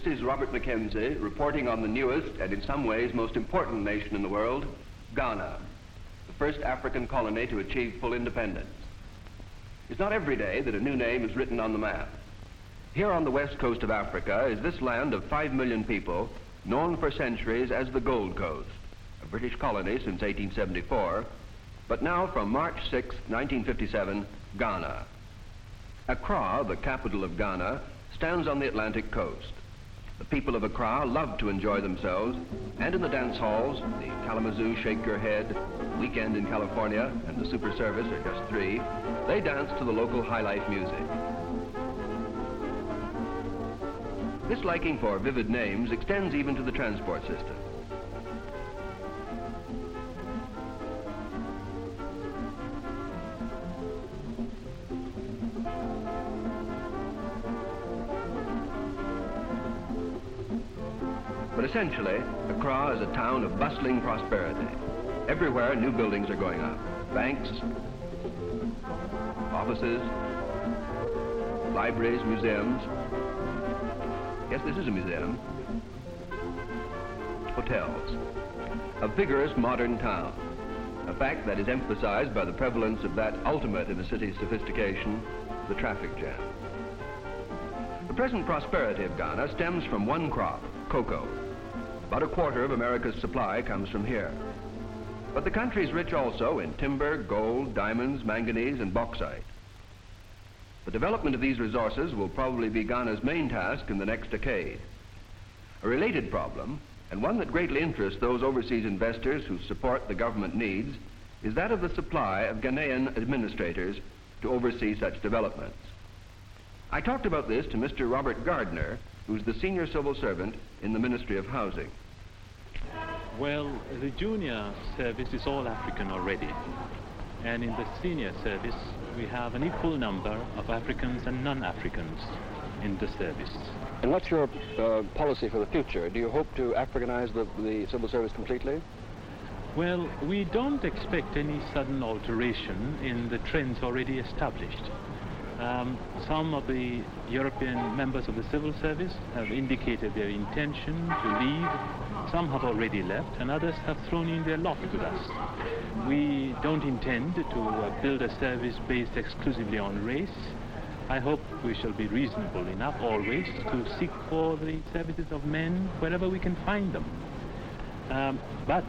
This is Robert Mackenzie reporting on the newest and in some ways most important nation in the world, Ghana, the first African colony to achieve full independence. It's not every day that a new name is written on the map. Here on the west coast of Africa is this land of 5 million people, known for centuries as the Gold Coast, a British colony since 1874, but now from March 6, 1957, Ghana. Accra, the capital of Ghana, stands on the Atlantic coast. The people of Accra love to enjoy themselves, and in the dance halls, the Kalamazoo Shake Your Head, Weekend in California, and the Super Service are just three, they dance to the local high-life music. This liking for vivid names extends even to the transport system. But essentially, Accra is a town of bustling prosperity. Everywhere, new buildings are going up. Banks, offices, libraries, museums. Yes, this is a museum. Hotels. A vigorous modern town. A fact that is emphasized by the prevalence of that ultimate in a city's sophistication, the traffic jam. The present prosperity of Ghana stems from one crop, cocoa. About a quarter of America's supply comes from here. But the country is rich also in timber, gold, diamonds, manganese, and bauxite. The development of these resources will probably be Ghana's main task in the next decade. A related problem, and one that greatly interests those overseas investors whose support the government needs, is that of the supply of Ghanaian administrators to oversee such developments. I talked about this to Mr. Robert Gardner, who's the senior civil servant in the Ministry of Housing. Well, the junior service is all African already. And in the senior service, we have an equal number of Africans and non-Africans in the service. And what's your policy for the future? Do you hope to Africanize the civil service completely? Well, we don't expect any sudden alteration in the trends already established. Some of the European members of the civil service have indicated their intention to leave. Some have already left, and others have thrown in their lot with us. We don't intend to build a service based exclusively on race. I hope we shall be reasonable enough always to seek for the services of men wherever we can find them. But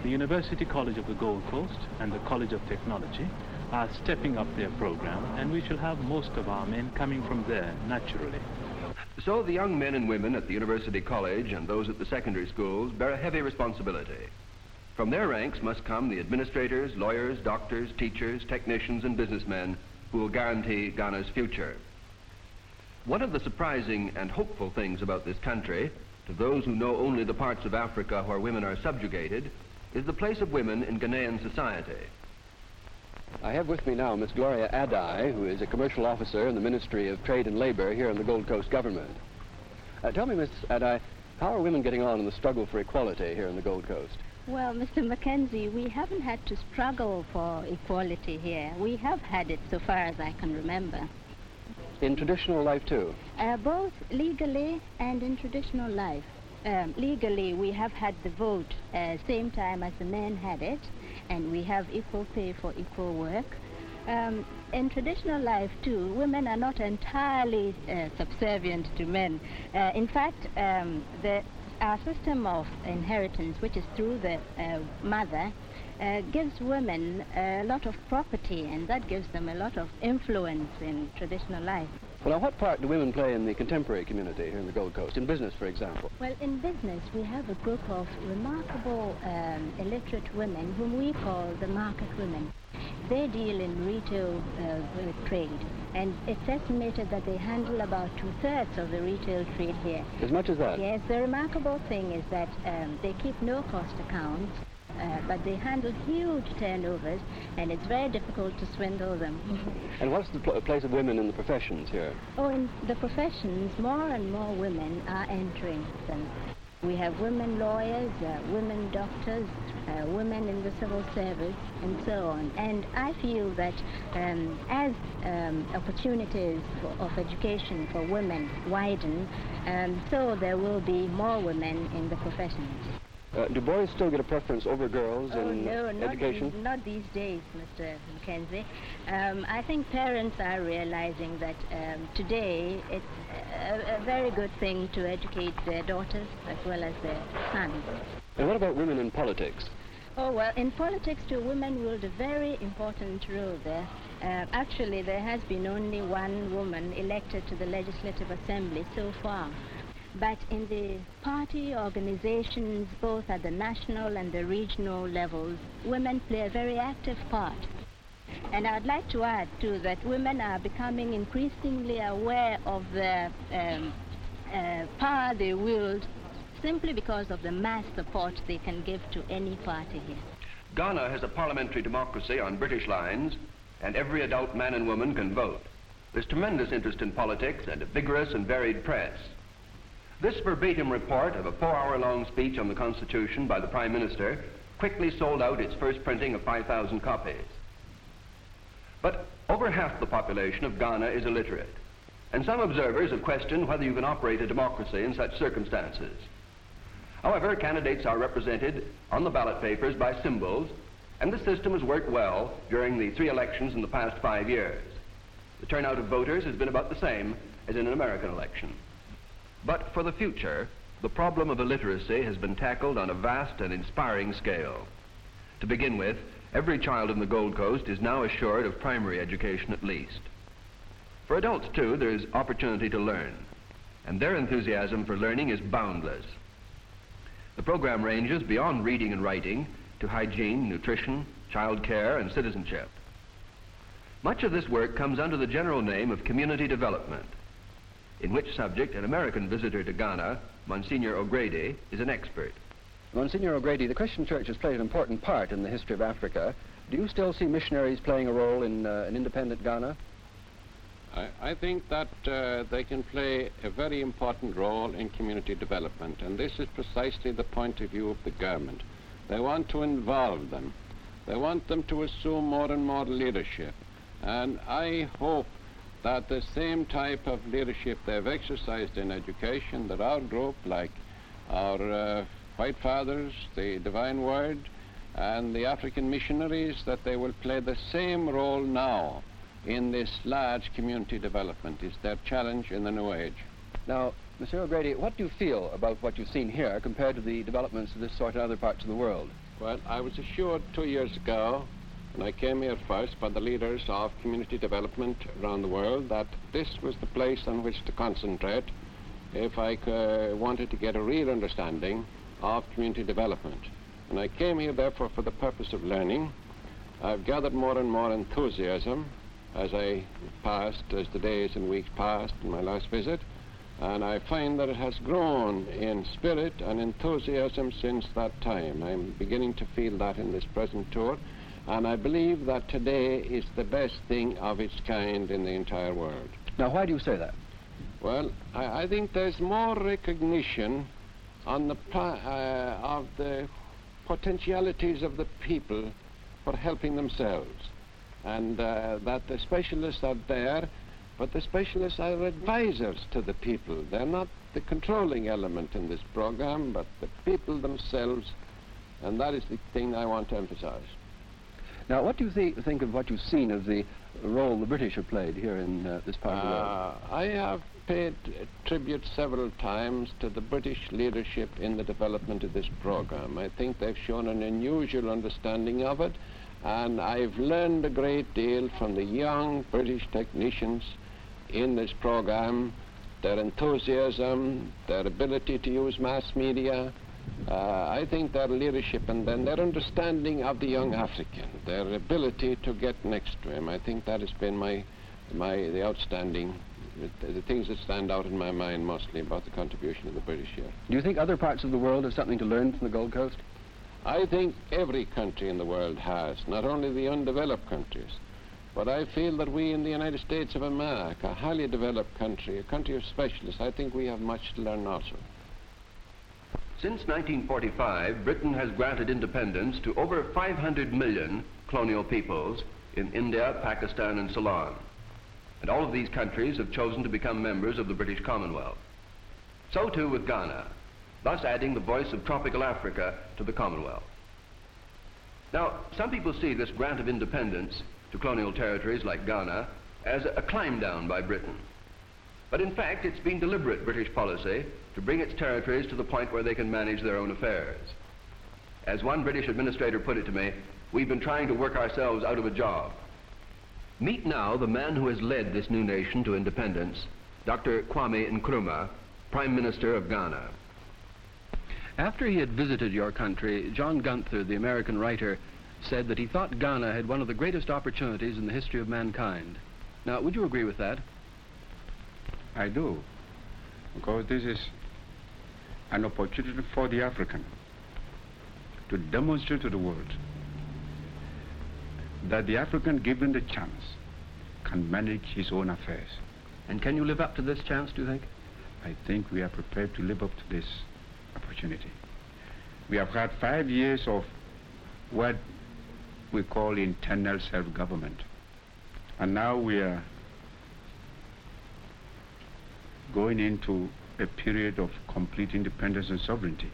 the University College of the Gold Coast and the College of Technology are stepping up their program, and we shall have most of our men coming from there naturally. So the young men and women at the University College and those at the secondary schools bear a heavy responsibility. From their ranks must come the administrators, lawyers, doctors, teachers, technicians, and businessmen who will guarantee Ghana's future. One of the surprising and hopeful things about this country, to those who know only the parts of Africa where women are subjugated, is the place of women in Ghanaian society. I have with me now Miss Gloria Adai, who is a commercial officer in the Ministry of Trade and Labor here in the Gold Coast government. Tell me, Miss Adai, how are women getting on in the struggle for equality here in the Gold Coast? Well, Mr. Mackenzie, we haven't had to struggle for equality here. We have had it so far as I can remember. In traditional life, too? Both legally and in traditional life. Legally, we have had the vote same time as the men had it, and we have equal pay for equal work. In traditional life, too, women are not entirely subservient to men. In fact, our system of inheritance, which is through the mother, gives women a lot of property, and that gives them a lot of influence in traditional life. Well, now, what part do women play in the contemporary community here in the Gold Coast, in business, for example? Well, in business, we have a group of remarkable illiterate women whom we call the market women. They deal in retail trade, and it's estimated that they handle about 2/3 of the retail trade here. As much as that? Yes, the remarkable thing is that they keep no-cost accounts, but they handle huge turnovers, and it's very difficult to swindle them. And what's the place of women in the professions here? Oh, in the professions, more and more women are entering them. We have women lawyers, women doctors, women in the civil service, and so on. And I feel that as opportunities of education for women widen, so there will be more women in the professions. Do boys still get a preference over girls in education? Not these days, Mr. Mackenzie. I think parents are realizing that today it's a very good thing to educate their daughters as well as their sons. And what about women in politics? Oh, well, in politics too, women wield a very important role there. Actually, there has been only one woman elected to the Legislative Assembly so far. But in the party organizations, both at the national and the regional levels, women play a very active part. And I'd like to add, too, that women are becoming increasingly aware of the power they wield simply because of the mass support they can give to any party here. Ghana has a parliamentary democracy on British lines, and every adult man and woman can vote. There's tremendous interest in politics and a vigorous and varied press. This verbatim report of a 4-hour-long speech on the Constitution by the Prime Minister quickly sold out its first printing of 5,000 copies. But over half the population of Ghana is illiterate, and some observers have questioned whether you can operate a democracy in such circumstances. However, candidates are represented on the ballot papers by symbols, and the system has worked well during the 3 elections in the past 5 years. The turnout of voters has been about the same as in an American election. But for the future, the problem of illiteracy has been tackled on a vast and inspiring scale. To begin with, every child in the Gold Coast is now assured of primary education at least. For adults, too, there is opportunity to learn, and their enthusiasm for learning is boundless. The program ranges beyond reading and writing to hygiene, nutrition, child care, and citizenship. Much of this work comes under the general name of community development, in which subject an American visitor to Ghana, Monsignor O'Grady, is an expert. Monsignor O'Grady, the Christian Church has played an important part in the history of Africa. Do you still see missionaries playing a role in an independent Ghana? I think that they can play a very important role in community development, and this is precisely the point of view of the government. They want to involve them. They want them to assume more and more leadership, and I hope that the same type of leadership they've exercised in education, that our group, like our White Fathers, the Divine Word, and the African missionaries, that they will play the same role now in this large community development is their challenge in the new age. Now, Mr. O'Grady, what do you feel about what you've seen here compared to the developments of this sort in other parts of the world? Well, I was assured 2 years ago, when I came here first, by the leaders of community development around the world, that this was the place on which to concentrate if I wanted to get a real understanding of community development. And I came here, therefore, for the purpose of learning. I've gathered more and more enthusiasm as I passed, as the days and weeks passed in my last visit, and I find that it has grown in spirit and enthusiasm since that time. I'm beginning to feel that in this present tour, and I believe that today is the best thing of its kind in the entire world. Now, why do you say that? Well, I think there's more recognition on the of the potentialities of the people for helping themselves, and that the specialists are there, but the specialists are advisors to the people. They're not the controlling element in this program, but the people themselves, and that is the thing I want to emphasize. Now, what do you think of what you've seen of the role the British have played here in this part of the world? I have paid tribute several times to the British leadership in the development of this program. I think they've shown an unusual understanding of it, and I've learned a great deal from the young British technicians in this program, their enthusiasm, their ability to use mass media. I think their leadership and then their understanding of the young African, their ability to get next to him. I think that has been the outstanding, the things that stand out in my mind mostly about the contribution of the British here. Do you think other parts of the world have something to learn from the Gold Coast? I think every country in the world has, not only the undeveloped countries, but I feel that we in the United States of America, a highly developed country, a country of specialists, I think we have much to learn also. Since 1945, Britain has granted independence to over 500 million colonial peoples in India, Pakistan, and Ceylon. And all of these countries have chosen to become members of the British Commonwealth. So too with Ghana, thus adding the voice of tropical Africa to the Commonwealth. Now, some people see this grant of independence to colonial territories like Ghana as a climb down by Britain. But in fact, it's been deliberate British policy to bring its territories to the point where they can manage their own affairs. As one British administrator put it to me, we've been trying to work ourselves out of a job. Meet now the man who has led this new nation to independence, Dr. Kwame Nkrumah, Prime Minister of Ghana. After he had visited your country, John Gunther, the American writer, said that he thought Ghana had one of the greatest opportunities in the history of mankind. Now, would you agree with that? I do, because this is an opportunity for the African to demonstrate to the world that the African, given the chance, can manage his own affairs. And can you live up to this chance, do you think? I think we are prepared to live up to this opportunity. We have had 5 years of what we call internal self-government. And now we are going into a period of complete independence and sovereignty.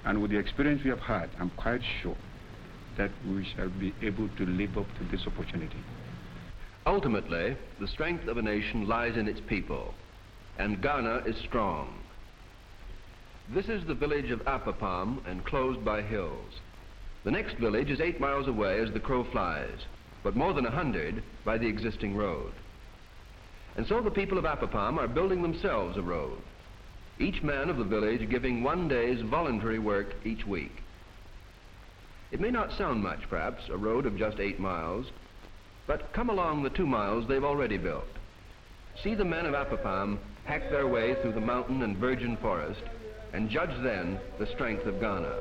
And with the experience we have had, I'm quite sure that we shall be able to live up to this opportunity. Ultimately, the strength of a nation lies in its people, and Ghana is strong. This is the village of Apapam, enclosed by hills. The next village is 8 miles away as the crow flies, but more than 100 by the existing road. And so the people of Apapam are building themselves a road, each man of the village giving 1 day's voluntary work each week. It may not sound much, perhaps, a road of just 8 miles, but come along the 2 miles they've already built. See the men of Apapam hack their way through the mountain and virgin forest, and judge then the strength of Ghana.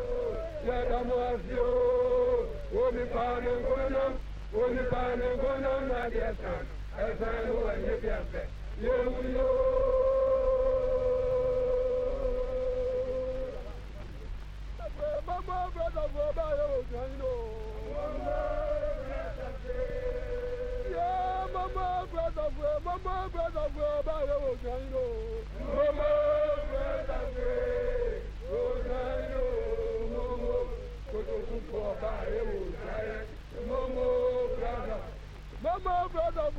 Mama, brother,